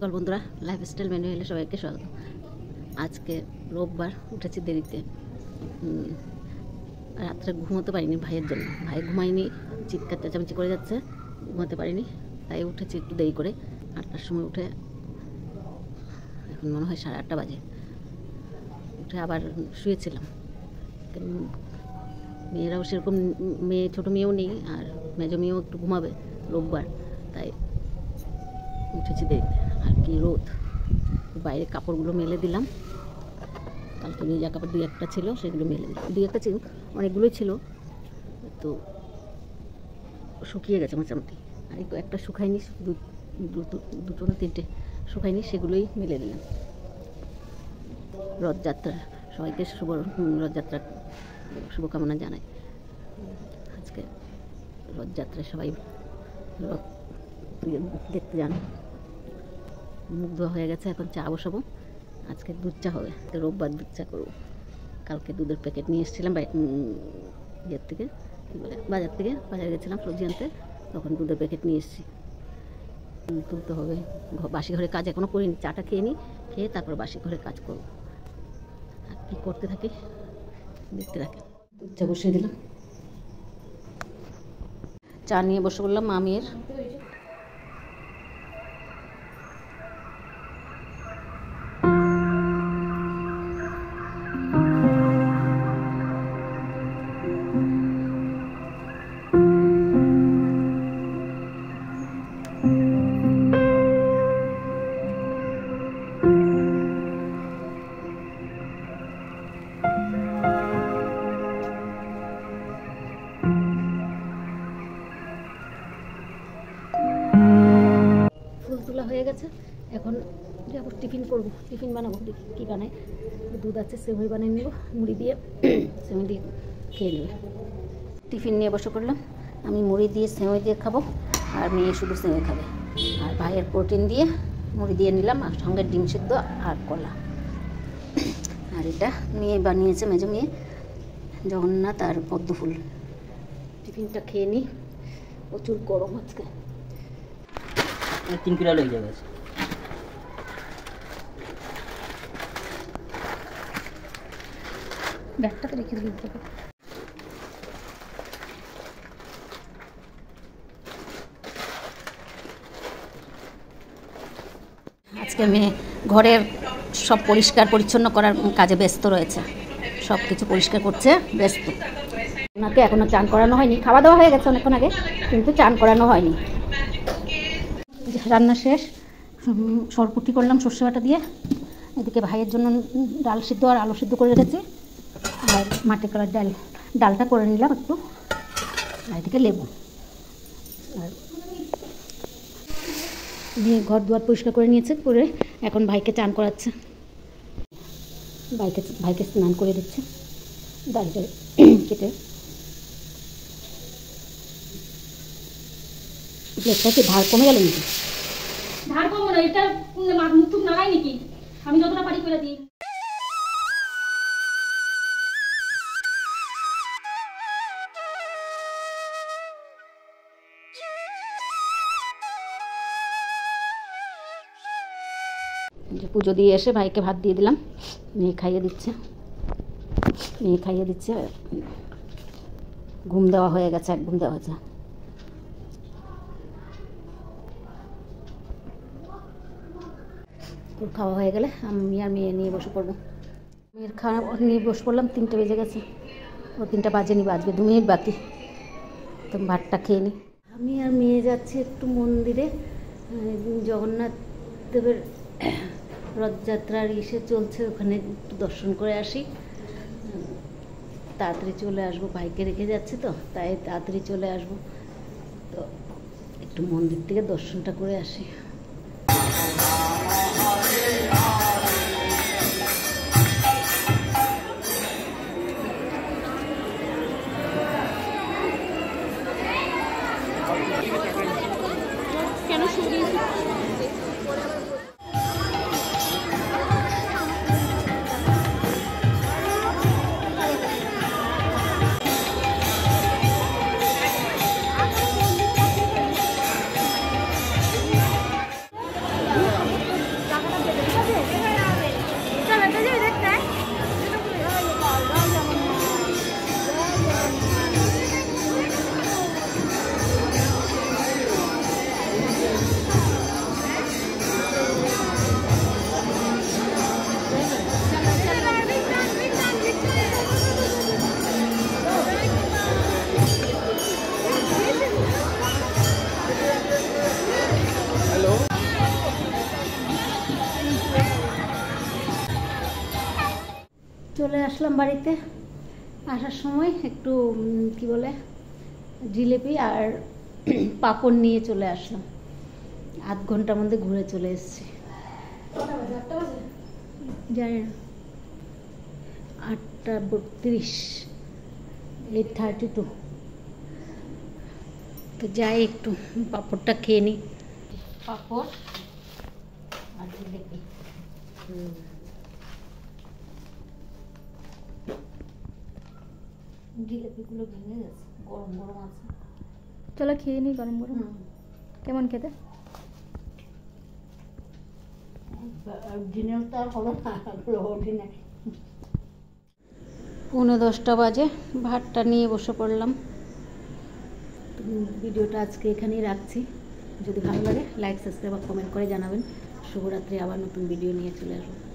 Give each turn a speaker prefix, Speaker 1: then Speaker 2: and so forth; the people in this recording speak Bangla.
Speaker 1: সকাল বন্ধুরা, লাইফস্টাইল ম্যানুয়ালে সবাইকে স্বাগত। আজকে রোববার, উঠেছি দেরিতে। রাত্রে ঘুমোতে পারিনি ভাইয়ের জন্য। ভাই ঘুমায়নি, চিৎকার চেঁচামেচি করে যাচ্ছে, ঘুমাতে পারিনি। তাই উঠেছি একটু দেরি করে, 8টার সময় উঠে। এখন মনে হয় 8:30 বাজে। উঠে আবার শুয়েছিলাম। মেয়েরাও সেরকম, ছোটো মেয়েও নেই, আর মেজো মেয়েও একটু ঘুমাবে রোববার, তাই উঠেছি দেরিতে। আর কি রোদ! বাইরে কাপড়গুলো মেলে দিলাম। কালকে ভেজা কাপড় 2-1টা ছিল, সেগুলো মেলে দিলাম। 2-1টা ছিল, অনেকগুলোই ছিল, তো শুকিয়ে গেছে মোটামুটি। আর এই একটা শুকায়নি, দুটো না 3টে শুকায়নি, সেগুলোই মেলে দিলাম। রথযাত্রার সবাইকে রথযাত্রার শুভকামনা জানাই। আজকে রথযাত্রায় সবাই রথ দেখতে যান। মুখ ধোয়া হয়ে গেছে, এখন চা বসাবো। আজকে দুধ চা হবে, রোববার দুধ চা করবো। কালকে দুধের প্যাকেট নিয়ে এসেছিলাম ইয়ের থেকে, কী বলে, বাজারে গেছিলাম সবজি আনতে, তখন দুধের প্যাকেট নিয়ে এসেছি। তুলতে হবে। বাসি ঘরে কাজ এখনও করিনি, চাটা খেয়ে নিই, খেয়ে তারপর বাসি ঘরে কাজ করবো। আর কী করতে থাকি দেখতে থাকি। দুধ চা বসিয়ে দিলাম, চা নিয়ে বসে বললাম মামির। তোলা হয়ে গেছে, এখন যাবো টিফিন করবো, টিফিন বানাবো। কী বানাই, দুধ আছে, সেমই বানিয়ে নেবো, মুড়ি দিয়ে সেমই দিয়ে খেয়ে নেবে। টিফিন নিয়ে বসে করলাম। আমি মুড়ি দিয়ে সেমই দিয়ে খাবো, আর মেয়ে শুধু সেমই খাবে। আর ভাইয়ের প্রোটিন দিয়ে মুড়ি দিয়ে নিলাম, আর সঙ্গে ডিম সিদ্ধ আর কলা। আর এটা মেয়ে বানিয়েছে, মেজো মেয়ে, জগন্নাথ আর পদ্মফুল। টিফিনটা খেয়ে নিই, প্রচুর গরম আজকে।
Speaker 2: 3 কিলো লেগে যাবে।
Speaker 1: ব্যাগটাতে রেখে দিই। আজকে মেয়ে ঘরের সব পরিষ্কার পরিচ্ছন্ন করার কাজে ব্যস্ত রয়েছে, সব কিছু পরিষ্কার করছে, ব্যস্ত। ওনাকে এখনও চান করানো হয়নি, খাওয়া দাওয়া হয়ে গেছে অনেকক্ষণ আগে, কিন্তু চান করানো হয়নি। রান্না শেষ, সরপুটি করলাম সর্ষে বাটা দিয়ে। এদিকে ভাইয়ের জন্য ডাল সিদ্ধ আর আলু সিদ্ধ করে রেখেছি, আর মাটি কলার ডালটা করে নিলাম একটু। আর এদিকে লেবু। আর দিয়ে ঘর দুয়ার পরিষ্কার করে নিয়েছে, করে এখন ভাইকে চান করাচ্ছে। ভাইকে স্নান করে দিচ্ছে, দাড়িটা কেটে। প্লেটটা কি ধার কমে গেল নাকি?
Speaker 3: ধার কমো না, এটা মুখ নাড়াই নাকি? আমি যতটা পারি করে দিই।
Speaker 1: পুজো দিয়ে এসে ভাইকে ভাত দিয়ে দিলাম, মেয়ে খাইয়ে দিচ্ছে। ঘুম দেওয়া হয়ে গেছে, এক ঘুম দেওয়া হয়েছে। তোর খাওয়া হয়ে গেলে আমি আর মেয়ে নিয়ে বসে পড়বো। মেয়ের খাওয়া নিয়ে বসে পড়লাম, 3টে বেজে গেছে। ও 3টা বাজেনি, বাজবে 2 মিনিট বাকি। তো ভাতটা খেয়ে নিই। আমি আর মেয়ে যাচ্ছি একটু মন্দিরে, জগন্নাথ দেবের রথযাত্রার চলছে, ওখানে একটু দর্শন করে আসি। তাড়াতাড়ি চলে আসবো, ভাইকে রেখে যাচ্ছি তো, তাই তাড়াতাড়ি চলে আসবো। তো একটু মন্দির থেকে দর্শনটা করে আসি।
Speaker 3: কেন শরীর
Speaker 1: চলে আসলাম বাড়িতে। আসার সময় একটু কি বলে জিলিপি আর পাঁপড় নিয়ে চলে আসলাম। আধ ঘন্টার মধ্যে ঘুরে চলে এসেছি। জানি না, 8:32, 8:32। তো যাই একটু পাঁপড়টা খেয়ে নিই। পাঁপড় আর জিলিপি। জিলিপিগুলো ভেঙে গেছে, গরম গরম আছে।
Speaker 3: চলো খেয়ে নিই গরম গরম। কেমন খেতে?
Speaker 1: অরিজিনাল তো আর হলো না, অরিজিনাল। 9:45 বাজে, ভাতটা নিয়ে বসে পড়লাম। ভিডিওটা আজকে এখানেই রাখছি। যদি ভালো লাগে লাইক, সাবস্ক্রাইব আর কমেন্ট করে জানাবেন। শুভরাত্রি। আবার নতুন ভিডিও নিয়ে চলে আসবো।